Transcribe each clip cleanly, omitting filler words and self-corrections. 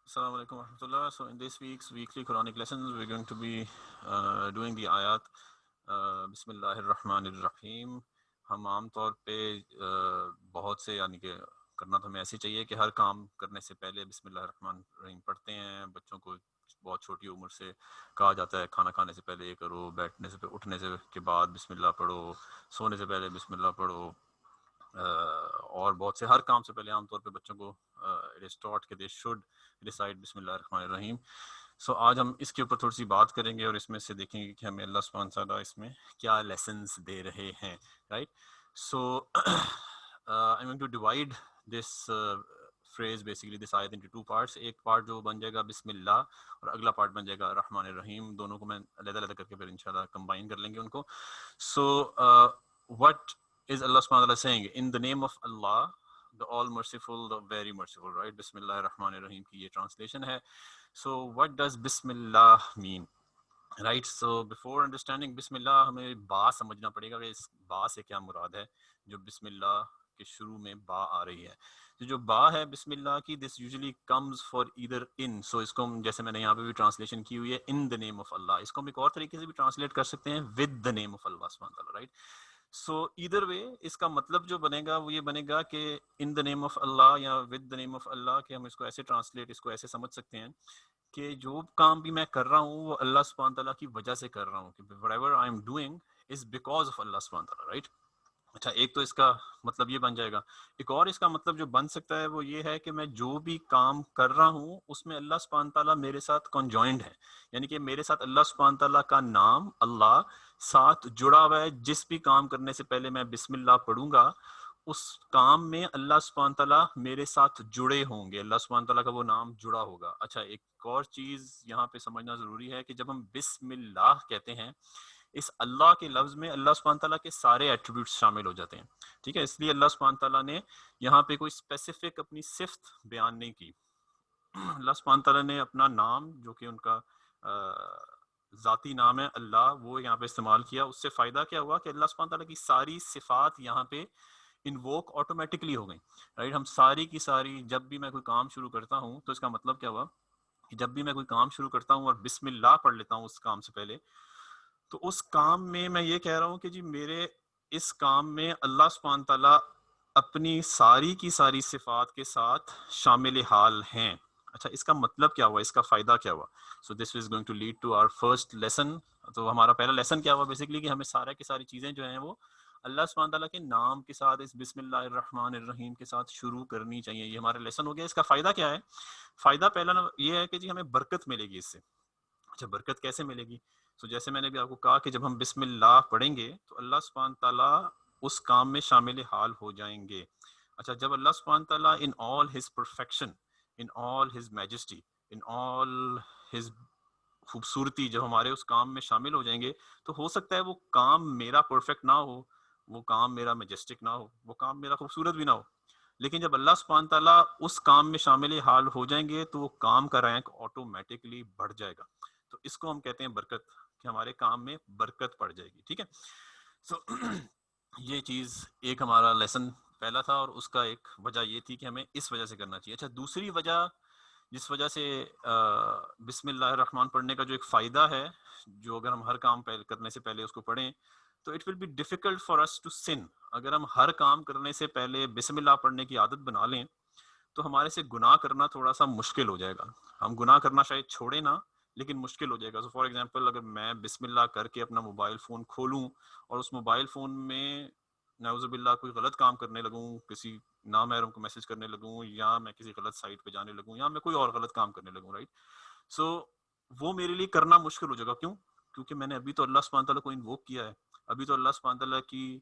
Assalamu alaikum warahmatullah. So in this week's weekly Quranic lessons, we're going to be doing the ayat Bismillahir Rahmanir Rahim. ہم عام طور پہ بہت سے یعنی کہ کرنا تو ہمیں ایسے چاہیے کہ ہر کام کرنے سے پہلے بسم اللہ الرحمن الرحیم پڑھتے ہیں. بچوں کو بہت چھوٹی عمر سے کہا جاتا ہے کھانا کھانے سے پہلے یہ کرو, بیٹھنے سے اٹھنے سے کے بعد بسم اللہ پڑھو, سونے سے پہلے بسم اللہ پڑھو, اور بہت سے ہر کام سے پہلے عام طور پہ بچوں کو اٹ از ٹاٹ کہ دے شوڈ ریسائٹ بسم اللہ الرحمن الرحیم. سو آج ہم اس کے اوپر تھوڑی سی بات کریں گے اور اس میں سے دیکھیں گے کہ ہمیں اللہ سبحانہ تعالیٰ اس میں کیا لیسنس دے رہے ہیں, right. So I am to divide this phrase basically this ayat into two parts. ایک پارٹ جو بن جائے گا بسم اللہ اور اگلا پارٹ بن جائے گا الرحمن الرحیم. دونوں کو میں علیحدہ علیحدہ کر کے پھر انشاءاللہ کمبائن کر لیں گے ان کو. سو what is Allah subhanahu wa ta'ala saying? In the name of Allah, the all merciful, the very merciful, right? Bismillah ar-Rahman ar-Rahim کی یہ translation ہے. So what does Bismillah mean? Right, so before understanding بسم اللہ ہمیں با سمجھنا پڑے گا کہ اس با سے کیا مراد ہے جو بسم اللہ کے شروع میں با آ رہی ہے. جو با ہے بسم اللہ کی, this usually comes for either in, so اس کو ہم جیسے میں نے یہاں پہ بھی ٹرانسلیشن کی ہوئی ہے in the name of Allah, اس کو ہم ایک اور طریقے سے بھی ٹرانسلیٹ کر سکتے ہیں with the name of Allah سبحانہ تعالیٰ, right. سو ایدر وے اس کا مطلب جو بنے گا وہ یہ بنے گا کہ ان دا نیم آف اللہ یا ود دا نیم آف اللہ, کہ ہم اس کو ایسے ٹرانسلیٹ, اس کو ایسے سمجھ سکتے ہیں کہ جو کام بھی میں کر رہا ہوں وہ اللہ سبحانہ تعالیٰ کی وجہ سے کر رہا ہوں, کہ whatever I am doing is because of Allah سبحانہ تعالیٰ, right. اچھا, ایک تو اس کا مطلب یہ بن جائے گا. ایک اور اس کا مطلب جو بن سکتا ہے وہ یہ ہے کہ میں جو بھی کام کر رہا ہوں اس میں اللہ سبحانہ تعالیٰ میرے ساتھ کنجوائنڈ ہے, یعنی کہ میرے ساتھ اللہ سبحانہ تعالیٰ کا نام اللہ ساتھ جڑا ہوا ہے. جس بھی کام کرنے سے پہلے میں بسم اللہ پڑھوں گا اس کام میں اللہ سبحانہ تعالیٰ میرے ساتھ جڑے ہوں گے, اللہ سبحانہ تعالیٰ کا وہ نام جڑا ہوگا. اچھا, ایک اور چیز یہاں پہ سمجھنا ضروری ہے کہ جب ہم بسم اللہ کہتے ہیں اس اللہ کے لفظ میں اللہ سبحانہ تعالیٰ کے سارے ایٹریبیوٹس شامل ہو جاتے ہیں, ٹھیک ہے. اس لیے اللہ سبحانہ تعالیٰ نے یہاں پہ کوئی اسپیسیفک اپنی صفت بیان نہیں کی. اللہ سبحانہ تعالیٰ نے اپنا نام جو کہ ان کا ذاتی نام ہے اللہ, وہ یہاں پہ استعمال کیا. اس سے فائدہ کیا ہوا کہ اللہ سبحانہ تعالیٰ کی ساری صفات یہاں پہ انووک آٹومیٹکلی ہو گئیں, رائٹ. ہم ساری کی ساری جب بھی میں کوئی کام شروع کرتا ہوں تو اس کا مطلب کیا ہوا کہ جب بھی میں کوئی کام شروع کرتا ہوں اور بسم اللہ پڑھ لیتا ہوں اس کام سے پہلے, تو اس کام میں یہ کہہ رہا ہوں کہ جی میرے اس کام میں اللہ سبحانہ تعالیٰ اپنی ساری کی ساری صفات کے ساتھ شامل حال ہیں. اچھا, اس کا مطلب کیا ہوا, اس کا فائدہ کیا ہوا؟ So this is going to lead to our first lesson. تو ہمارا پہلا لیسن کیا ہوا بیسیکلی کہ ہمیں سارے کی ساری چیزیں جو ہیں وہ اللہ سبحانہ تعالیٰ کے نام کے ساتھ اس بسم اللہ الرحمن الرحیم کے ساتھ شروع کرنی چاہیے. یہ ہمارا لیسن ہو گیا. اس کا فائدہ کیا ہے؟ فائدہ پہلا یہ ہے کہ جی ہمیں برکت ملے گی اس سے. اچھا, برکت کیسے ملے گی؟ تو جیسے میں نے بھی آپ کو کہا کہ جب ہم بسم اللہ پڑھیں گے تو اللہ سبحانہ تعالیٰ اس کام میں شامل حال ہو جائیں گے. اچھا, جب اللہ سبحانہ تعالیٰ in all his perfection, in all his majesty, in all his خوبصورتی جب ہمارے اس کام میں شامل ہو جائیں گے تو ہو سکتا ہے وہ کام میرا پرفیکٹ نہ ہو, وہ کام میرا میجسٹک نہ ہو, وہ کام میرا خوبصورت بھی نہ ہو, لیکن جب اللہ سبحانہ تعالیٰ اس کام میں شامل حال ہو جائیں گے تو وہ کام کا رینک آٹومیٹکلی بڑھ جائے گا. تو اس کو ہم کہتے ہیں برکت, کہ ہمارے کام میں برکت پڑ جائے گی, ٹھیک ہے. سو یہ چیز ایک ہمارا لیسن پہلا تھا, اور اس کا ایک وجہ یہ تھی کہ ہمیں اس وجہ سے کرنا چاہیے. اچھا, دوسری وجہ جس وجہ سے بسم اللہ الرحمن پڑھنے کا جو ایک فائدہ ہے, جو اگر ہم ہر کام کرنے سے پہلے اس کو پڑھیں تو it will be difficult for us to sin. اگر ہم ہر کام کرنے سے پہلے بسم اللہ پڑھنے کی عادت بنا لیں تو ہمارے سے گناہ کرنا تھوڑا سا مشکل ہو جائے گا. ہم گناہ کرنا شاید چھوڑیں نا, لیکن مشکل ہو جائے گا. سو فار ایگزامپل, اگر میں بسم اللہ کر کے اپنا موبائل فون کھولوں اور اس موبائل فون میں نعوذ باللہ کوئی غلط کام کرنے لگوں, کسی نامحرم کو میسج کرنے لگوں, یا میں کسی غلط سائٹ پہ جانے لگوں, یا میں کوئی اور غلط کام کرنے لگوں, رائٹ. سو وہ میرے لیے کرنا مشکل ہو جائے گا. کیوں؟ کیونکہ میں نے ابھی تو اللہ سبحانہ تعالیٰ کو انووک کیا ہے, ابھی تو اللہ سبحانہ تعالیٰ کی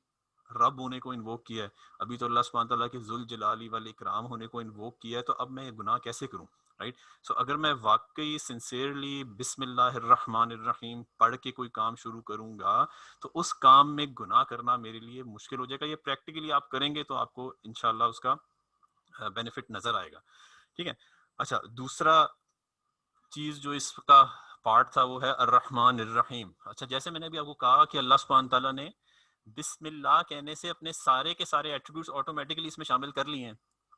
رب ہونے کو انووک کیا ہے, ابھی تو اللہ سبحانہ تعالیٰ کے ذوالجلال والاکرام ہونے کو انووک کیا ہے, تو اب میں یہ گناہ کیسے کروں, رائٹ. سو اگر میں واقعی سنسیئرلی بسم اللہ الرحمن الرحیم پڑھ کے کوئی کام شروع کروں گا تو اس کام میں گناہ کرنا میرے لیے مشکل ہو جائے گا. یہ پریکٹیکلی آپ کریں گے تو آپ کو انشاءاللہ اس کا بینیفٹ نظر آئے گا, ٹھیک ہے. اچھا, دوسرا چیز جو اس کا پارٹ تھا وہ ہے الرحمن الرحیم. اچھا, جیسے میں نے بھی آپ کو کہا کہ اللہ سبحانہ تعالیٰ نے بسم اللہ کہنے سے اپنے سارے کے سارے ایٹریبیوٹس آٹومیٹکلی اس میں شامل کر لیے ہیں,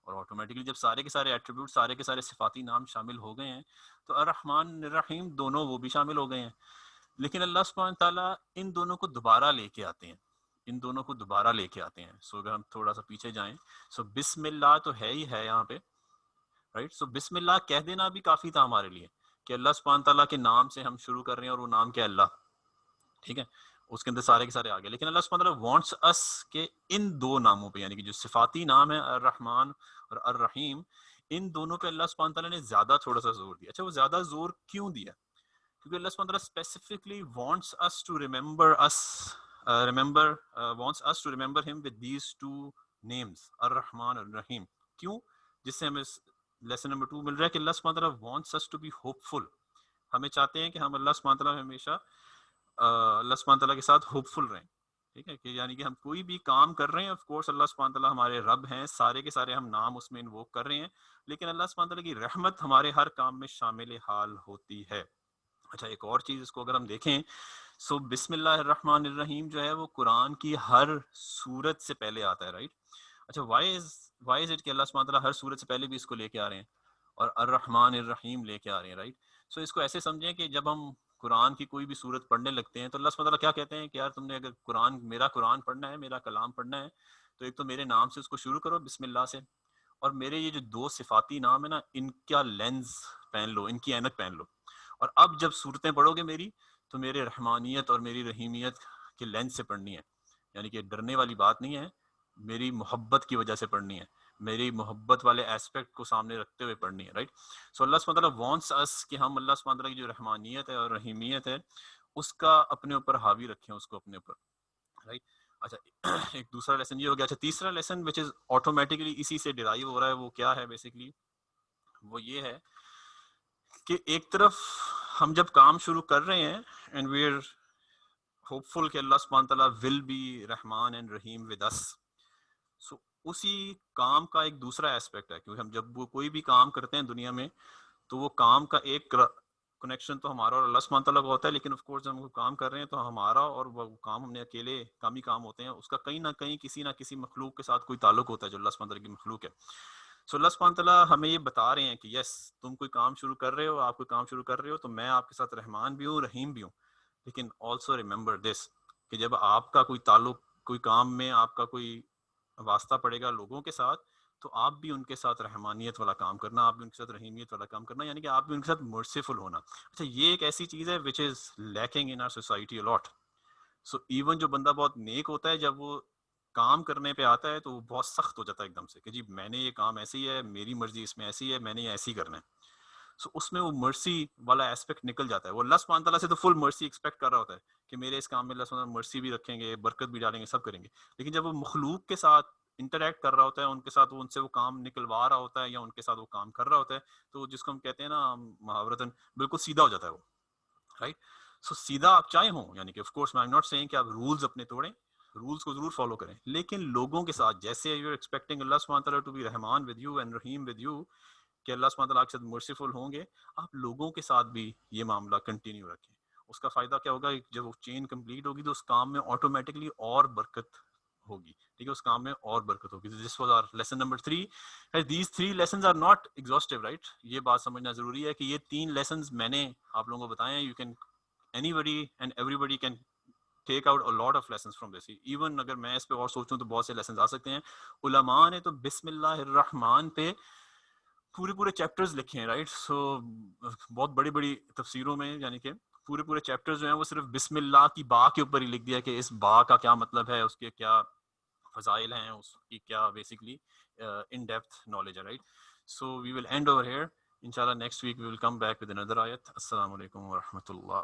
اور آٹومیٹکلی جب سارے کے سارے ایٹریبیوٹ سارے کے سارے صفاتی نام شامل ہو گئے ہیں تو الرحمن الرحیم دونوں وہ بھی شامل ہو گئے ہیں. لیکن اللہ سبحانہ تعالیٰ ان دونوں کو دوبارہ لے کے آتے ہیں, ان دونوں کو دوبارہ لے کے آتے ہیں. سو اگر ہم تھوڑا سا پیچھے جائیں, سو بسم اللہ تو ہے ہی ہے یہاں پہ, رائٹ. سو بسم اللہ کہہ دینا بھی کافی تھا ہمارے لیے کہ اللہ سبحانہ تعالیٰ کے نام سے ہم شروع کر رہے ہیں اور وہ نام کیا اللہ, ٹھیک ہے, اس کے اندر سارے کے سارے آگے. لیکن اللہ سبحانہ تعالیٰ وانٹس اس کہ ان دو ناموں پہ, یعنی کہ جو صفاتی نام ہے الرحمن اور الرحیم, ان دونوں پہ اللہ سبحانہ تعالیٰ نے زیادہ تھوڑا سا زور دیا. اچھا, وہ زیادہ زور کیوں دیا؟ کیونکہ اللہ سبحانہ تعالیٰ specifically wants us to remember him with these two names, الرحمن اور الرحیم. کیوں؟ جس سے ہمیں لیسن نمبر 2 مل رہا ہے کہ اللہ سبحانہ تعالیٰ wants us to be hopeful. ہمیں چاہتے ہیں کہ ہم اللہ سبحانہ تعالیٰ ہمیشہ اللہ سبحانہ تعالیٰ کے ساتھ ہوپ فل رہیں, ٹھیک ہے, کہ یعنی کہ ہم کوئی بھی کام کر رہے ہیں, آف کورس اللہ سبحانہ تعالیٰ ہمارے رب ہیں, سارے کے سارے ہم نام اس میں انووک کر رہے ہیں, لیکن اللہ سبحانہ تعالیٰ کی رحمت ہمارے ہر کام میں شامل حال ہوتی ہے. اچھا, ایک اور چیز اس کو اگر ہم دیکھیں, سو بسم اللہ الرحمن الرحیم جو ہے وہ قرآن کی ہر سورت سے پہلے آتا ہے, رائٹ. اچھا, وائی از اٹ کہ اللہ سبحانہ تعالیٰ ہر سورت سے پہلے بھی اس کو لے کے آ رہے ہیں اور الرحمن الرحیم لے کے آ رہے ہیں, رائٹ. سو اس کو ایسے سمجھیں کہ جب ہم قرآن کی کوئی بھی صورت پڑھنے لگتے ہیں تو اللہ سبحانہ تعالیٰ کیا کہتے ہیں کہ یار تم نے اگر میرا قرآن پڑھنا ہے, میرا کلام پڑھنا ہے, تو ایک تو میرے نام سے اس کو شروع کرو, بسم اللہ سے, اور میرے یہ جو دو صفاتی نام ہے نا, ان کا لینز پہن لو, ان کی اینک پہن لو, اور اب جب صورتیں پڑھو گے میری تو میرے رحمانیت اور میری رحیمیت کے لینز سے پڑھنی ہے, یعنی کہ ڈرنے والی بات نہیں ہے, میری محبت کی وجہ سے پڑھنی ہے, میری محبت والے ایسپیکٹ کو سامنے رکھتے ہوئے پڑھنی ہے, رائٹ. سو اللہ سبحانہ تعالیٰ وانٹس اس کہ ہم اللہ سبحانہ تعالیٰ کی جو رحمانیت ہے اور رحیمیت ہے اس کا اپنے اوپر حاوی رکھیں, اس کو اپنے اوپر, رائٹ. اچھا, ایک دوسرا لیسن یہ ہو گیا. اچھا, تیسرا لیسن وچ از آٹومیٹکلی اسی سے ڈرائیو ہو رہا ہے, وہ کیا ہے بیسیکلی, وہ یہ ہے کہ ایک طرف ہم جب کام شروع کر رہے ہیں اینڈ وی آر ہوپ فل کہ اللہ سبحانہ تعالیٰ will be Rahman and Rahim with us, so اسی کام کا ایک دوسرا ایسپیکٹ ہے, کیونکہ ہم جب وہ کوئی بھی کام کرتے ہیں دنیا میں تو وہ کام کا ایک کنیکشن تو ہمارا اور اللہ سبحانہ تعالیٰ کا ہوتا ہے, لیکن آف کورس جب ہم وہ کام کر رہے ہیں تو ہمارا اور وہ کام ہم نے اکیلے کام ہی کام ہوتے ہیں, اس کا کہیں نہ کہیں کسی نہ کسی مخلوق کے ساتھ کوئی تعلق ہوتا ہے جو اللہ سبحانہ تعالیٰ کی مخلوق ہے. سو اللہ سبحانہ تعالیٰ ہمیں یہ بتا رہے ہیں کہ یس, تم کوئی کام شروع کر رہے ہو, آپ کوئی کام شروع کر رہے ہو, تو میں آپ کے ساتھ رحمان بھی ہوں, رحیم بھی ہوں, لیکن آلسو ریممبر دس کہ جب آپ کا کوئی تعلق کوئی کام میں آپ کا کوئی واسطہ پڑے گا لوگوں کے ساتھ, تو آپ بھی ان کے ساتھ رحمانیت والا کام کرنا, آپ بھی ان کے ساتھ رحیمیت والا کام کرنا, یعنی کہ آپ بھی ان کے ساتھ مرسیفل ہونا. اچھا, یہ ایک ایسی چیز ہے which is lacking in our society a lot. So even جو بندہ بہت نیک ہوتا ہے, جب وہ کام کرنے پہ آتا ہے تو وہ بہت سخت ہو جاتا ہے ایک دم سے کہ جی میں نے یہ کام ایسی ہے, میری مرضی اس میں ایسی ہے, میں نے یہ ایسی کرنا ہے. سو اس میں وہ مرسی والا ایسپیکٹ نکل جاتا ہے. وہ اللہ سبحانہ تعالیٰ سے تو فل مرسی ایکسپیکٹ کر رہا ہوتا ہے کہ میرے اس کام میں اللہ سبحانہ تعالیٰ مرسی بھی رکھیں گے, برکت بھی ڈالیں گے, سب کریں گے, لیکن جب وہ مخلوق کے ساتھ انٹریکٹ کر رہا ہوتا ہے, ان کے ساتھ وہ ان سے وہ کام نکلوا رہا ہوتا ہے یا ان کے ساتھ وہ کام کر رہا ہوتا ہے, تو جس کو ہم کہتے ہیں نا محاورتاً بالکل سیدھا ہو جاتا ہے وہ, رائٹ. سو سیدھا آپ چاہے ہوں, یعنی کہ آف کورس میں ناٹ سیئنگ کہ آپ رولز اپنے توڑیں, رولز کو ضرور فالو کریں, لیکن لوگوں کے ساتھ جیسے یو آر ایکسپیکٹنگ اللہ سبحانہ تعالیٰ ٹو بی رحمان with you and Rahim with you, کہ اللہ سبحانہ تعالیٰ کے ساتھ مرسیفل ہوں گے, آپ لوگوں کے ساتھ بھی یہ معاملہ کنٹینیو رکھیں. اس کا فائدہ کیا ہوگا, جب وہ چین کمپلیٹ ہوگی تو اس کام میں آٹومیٹکلی اور برکت ہوگی, ٹھیک ہے, اس کام میں اور برکت ہوگی. This was our lesson number 3. These 3 lessons are not exhaustive, right. یہ بات سمجھنا ضروری ہے کہ یہ 3 لیسنز میں نے آپ لوگوں کو بتائے ہیں. You can anybody and everybody can take out a lot of lessons from this. even اگر میں اس پہ اور سوچوں تو بہت سے لیسنز آ سکتے ہیں. علماء نے تو بسم اللہ الرحمن پہ پورے چیپٹرز لکھے ہیں, رائٹ. سو بہت بڑی بڑی تفسیروں میں, یعنی کہ پورے چیپٹرز جو ہیں وہ صرف بسم اللہ کی با کے اوپر ہی لکھ دیا کہ اس با کا کیا مطلب ہے, اس کے کیا فضائل ہیں, اس کی کیا بیسکلی ان ڈیپتھ نالج ہے, right. So we will end over here. انشاءاللہ next week we will come back with another آیت. السلام علیکم ورحمۃ اللہ.